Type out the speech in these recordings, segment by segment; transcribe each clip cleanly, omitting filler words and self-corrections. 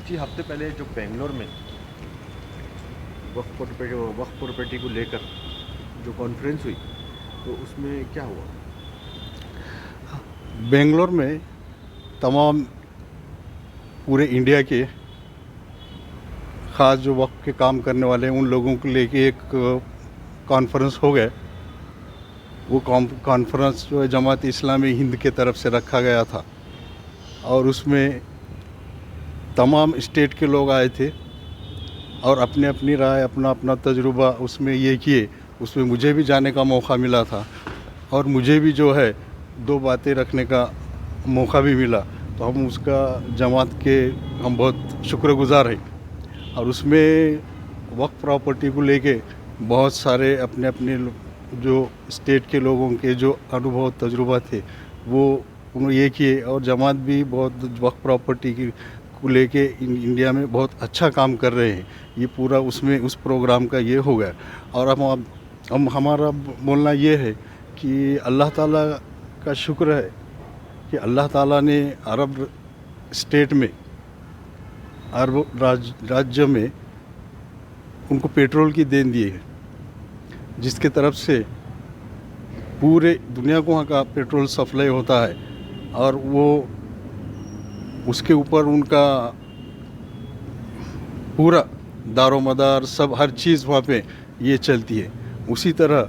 कुछ ही हफ्ते पहले जो बेंगलोर में वक्फ प्रॉपर्टी को लेकर जो कॉन्फ्रेंस हुई, तो उसमें क्या हुआ? बेंगलोर में तमाम पूरे इंडिया के ख़ास जो वक्त के काम करने वाले हैं उन लोगों को लेके एक कॉन्फ्रेंस हो गया। वो कॉन्फ्रेंस जो है जमात इस्लामी हिंद के तरफ से रखा गया था और उसमें तमाम स्टेट के लोग आए थे और अपने अपनी राय अपना अपना तजुर्बा उसमें ये किए। उसमें मुझे भी जाने का मौका मिला था और मुझे भी जो है दो बातें रखने का मौका भी मिला, तो हम उसका जमात के हम बहुत शुक्रगुजार हैं। और उसमें वक्फ प्रॉपर्टी को लेके बहुत सारे अपने अपने जो स्टेट के लोगों के जो अनुभव तजुर्बा थे वो उन्होंने ये किए और जमात भी बहुत वक्फ प्रॉपर्टी की को लेके इंडिया में बहुत अच्छा काम कर रहे हैं। ये पूरा उसमें उस प्रोग्राम का ये हो गया। और हम हमारा बोलना ये है कि अल्लाह ताला का शुक्र है कि अल्लाह ताला ने अरब स्टेट में अरब राज्य में उनको पेट्रोल की देन दी है, जिसके तरफ से पूरे दुनिया को वहाँ का पेट्रोल सप्लाई होता है और वो उसके ऊपर उनका पूरा दारोमदार सब हर चीज़ वहाँ पे ये चलती है। उसी तरह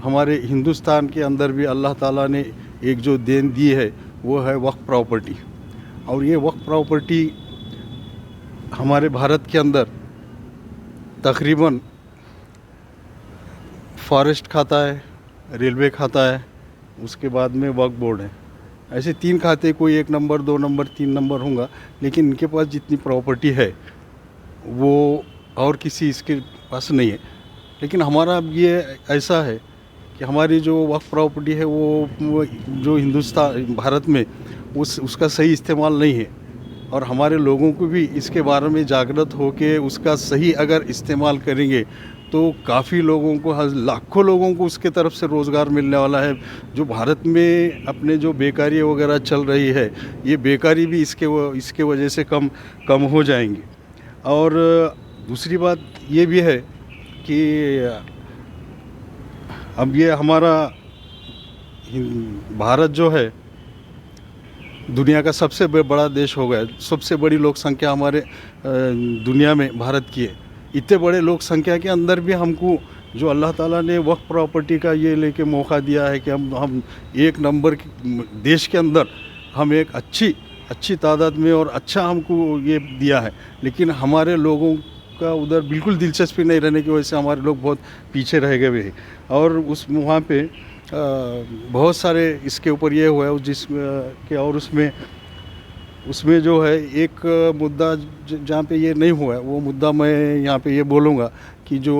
हमारे हिंदुस्तान के अंदर भी अल्लाह ताला ने एक जो देन दी है वो है वक्फ प्रॉपर्टी। और ये वक्फ प्रॉपर्टी हमारे भारत के अंदर तकरीबन फॉरेस्ट खाता है, रेलवे खाता है, उसके बाद में वक्फ बोर्ड है। ऐसे तीन खाते, कोई 1 नंबर 2 नंबर 3 नंबर होगा, लेकिन इनके पास जितनी प्रॉपर्टी है वो और किसी इसके पास नहीं है। लेकिन हमारा अब ये ऐसा है कि हमारी जो वक्फ प्रॉपर्टी है वो जो हिंदुस्तान भारत में उसका सही इस्तेमाल नहीं है और हमारे लोगों को भी इसके बारे में जागृत होकर उसका सही अगर इस्तेमाल करेंगे तो काफ़ी लोगों को, लाखों लोगों को उसके तरफ से रोज़गार मिलने वाला है। जो भारत में अपने जो बेकारी वगैरह चल रही है, ये बेकारी भी इसके वजह से कम हो जाएंगी। और दूसरी बात ये भी है कि अब ये हमारा भारत जो है दुनिया का सबसे बड़ा देश हो गया। सबसे बड़ी लोक संख्या हमारे दुनिया में भारत की है। इतने बड़े लोक संख्या के अंदर भी हमको जो अल्लाह ताला ने वक्फ प्रॉपर्टी का ये लेके मौका दिया है कि हम एक नंबर देश के अंदर हम एक अच्छी तादाद में और अच्छा हमको ये दिया है। लेकिन हमारे लोगों का उधर बिल्कुल दिलचस्पी नहीं रहने की वजह से हमारे लोग बहुत पीछे रह गए हैं। और उस वहाँ पे बहुत सारे इसके ऊपर ये हुआ है के और उसमें जो है एक मुद्दा जहाँ पे ये नहीं हुआ है, वो मुद्दा मैं यहाँ पे ये बोलूँगा कि जो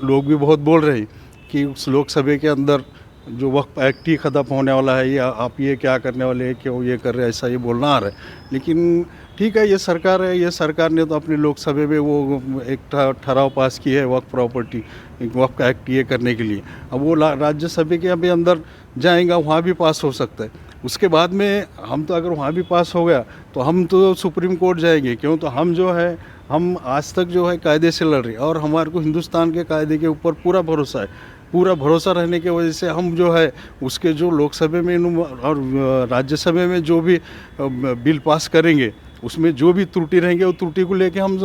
लोग भी बहुत बोल रहे हैं कि उस लोकसभा के अंदर जो वक्फ एक्ट ही ख़त्म होने वाला है, या आप ये क्या करने वाले हैं, क्यों ये कर रहे हैं, ऐसा ये बोलना आ रहा है। लेकिन ठीक है, ये सरकार है, ये सरकार ने तो अपनी लोकसभा में वो एक ठराव पास की है वक्फ प्रॉपर्टी वक्फ एक्ट ये करने के लिए। अब वो राज्यसभा के अभी अंदर जाएगा, वहाँ भी पास हो सकता है। उसके बाद में हम तो अगर वहाँ भी पास हो गया तो हम तो सुप्रीम कोर्ट जाएंगे। क्यों? तो हम जो है हम आज तक जो है कायदे से लड़ रहे हैं और हमारे को हिंदुस्तान के कायदे के ऊपर पूरा भरोसा है। पूरा भरोसा रहने की वजह से हम जो है उसके जो लोकसभा में और राज्यसभा में जो भी बिल पास करेंगे उसमें जो भी त्रुटि रहेंगे वो त्रुटि को लेके हम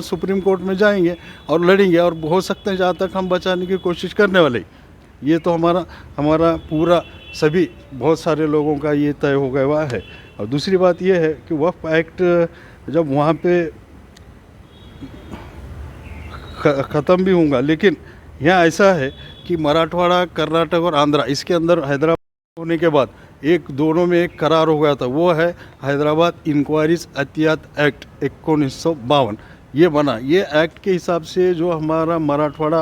सुप्रीम कोर्ट में जाएंगे और लड़ेंगे और हो सकते हैं जहाँ तक हम बचाने की कोशिश करने वाले। ये तो हमारा पूरा सभी बहुत सारे लोगों का ये तय हो गया हुआ है। और दूसरी बात ये है कि वक्फ एक्ट जब वहाँ पे ख़त्म भी होगा, लेकिन यहाँ ऐसा है कि मराठवाड़ा, कर्नाटक और आंध्रा, इसके अंदर हैदराबाद होने के बाद दोनों में एक करार हो गया था, वो है हैदराबाद इंक्वायरीज एहतियात एक्ट 1952। ये बना, ये एक्ट के हिसाब से जो हमारा मराठवाड़ा,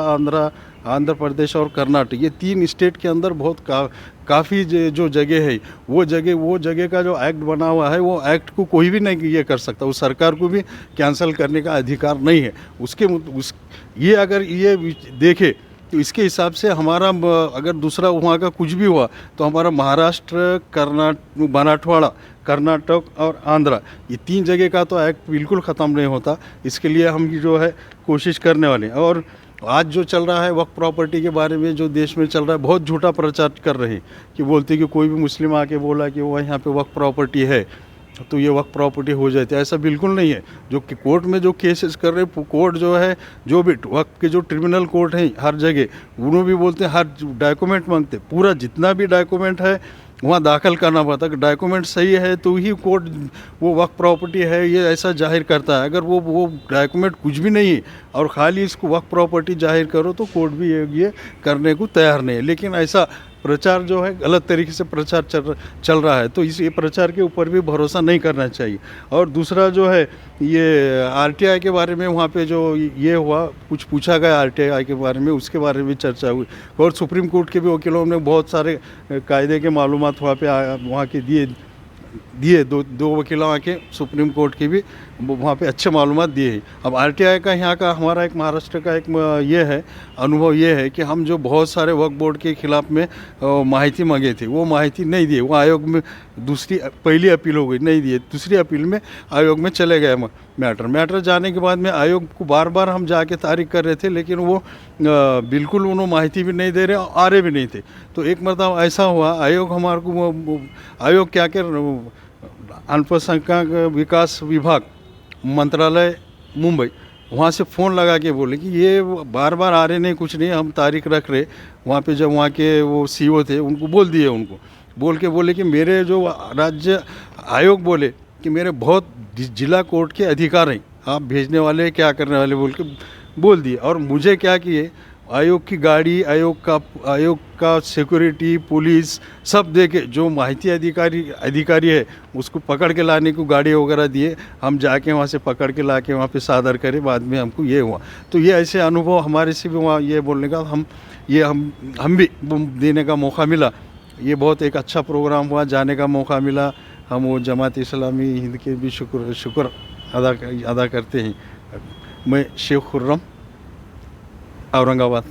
आंध्र प्रदेश और कर्नाटक, ये 3 स्टेट के अंदर बहुत काफ़ी जो जगह है वो जगह का जो एक्ट बना हुआ है, वो एक्ट को कोई भी नहीं ये कर सकता। उस सरकार को भी कैंसिल करने का अधिकार नहीं है। ये अगर ये देखे तो इसके हिसाब से हमारा अगर दूसरा वहाँ का कुछ भी हुआ तो हमारा महाराष्ट्र, कर्नाटक, मराठवाड़ा, कर्नाटक और आंध्रा, ये 3 जगह का तो एक्ट बिल्कुल ख़त्म नहीं होता। इसके लिए हम जो है कोशिश करने वाले हैं। और आज जो चल रहा है वक्फ प्रॉपर्टी के बारे में जो देश में चल रहा है, बहुत झूठा प्रचार कर रहे हैं कि बोलते कि कोई भी मुस्लिम आके बोला कि वो यहाँ पे वक्फ प्रॉपर्टी है तो ये वक्फ प्रॉपर्टी हो जाती है। ऐसा बिल्कुल नहीं है। जो कि कोर्ट में जो केसेस कर रहे हैं, कोर्ट जो है जो भी वक्फ के जो ट्रिब्यूनल कोर्ट हैं हर जगह उन्होंने भी बोलते हैं, हर डॉक्यूमेंट मांगते, पूरा जितना भी डॉक्यूमेंट है वहाँ दाखिल करना पड़ता है। डॉक्यूमेंट सही है तो ही कोर्ट वो वक्फ प्रॉपर्टी है ये ऐसा जाहिर करता है। अगर वो डॉक्यूमेंट कुछ भी नहीं है और खाली इसको वक्फ प्रॉपर्टी जाहिर करो तो कोर्ट भी ये करने को तैयार नहीं है। लेकिन ऐसा प्रचार जो है गलत तरीके से प्रचार चल रहा है, तो ये प्रचार के ऊपर भी भरोसा नहीं करना चाहिए। और दूसरा जो है ये आरटीआई के बारे में वहाँ पे जो ये हुआ, कुछ पूछा गया आरटीआई के बारे में, उसके बारे में चर्चा हुई और सुप्रीम कोर्ट के भी वकीलों ने बहुत सारे कायदे के मालूमात वहाँ के दिए दो वकीलों आके सुप्रीम कोर्ट के भी वहाँ पे अच्छे मालूमात दिए हैं। अब आरटीआई का यहाँ का हमारा एक महाराष्ट्र का एक ये है अनुभव ये है कि हम जो बहुत सारे वक्फ बोर्ड के खिलाफ में माहिती मांगे थे वो माहिती नहीं दिए। वो आयोग में पहली अपील हो गई, नहीं दिए। दूसरी अपील में आयोग में चले गए मैटर जाने के बाद में आयोग को बार बार हम जाके तारीख कर रहे थे, लेकिन वो बिल्कुल उन्होंने माहिती भी नहीं दे रहे, आ रहे भी नहीं थे। तो एक मरतबा ऐसा हुआ, आयोग हमारे को आयोग क्या कर अल्पसंख्यक विकास विभाग मंत्रालय मुंबई वहाँ से फ़ोन लगा के बोले कि ये बार बार आ रहे नहीं, कुछ नहीं, हम तारीख रख रहे। वहाँ पे जब वहाँ के वो सीईओ थे उनको बोल के बोले कि मेरे जो राज्य आयोग बोले कि मेरे बहुत जिला कोर्ट के अधिकार हैं, आप भेजने वाले क्या करने वाले बोल दिए। और मुझे क्या किए, आयोग की गाड़ी, आयोग का सिक्योरिटी, पुलिस सब दे के जो माहिती अधिकारी है उसको पकड़ के लाने को गाड़ी वगैरह दिए। हम जाके वहाँ से पकड़ के ला के वहाँ पे सादर करे। बाद में हमको ये हुआ। तो ये ऐसे अनुभव हमारे से भी वहाँ ये बोलने का हम भी देने का मौका मिला। ये बहुत एक अच्छा प्रोग्राम हुआ, जाने का मौका मिला। हम वो जमात इस्लामी हिंद के भी शुक्र अदा करते हैं। मैं शेख खुर्रम, औरंगाबाद।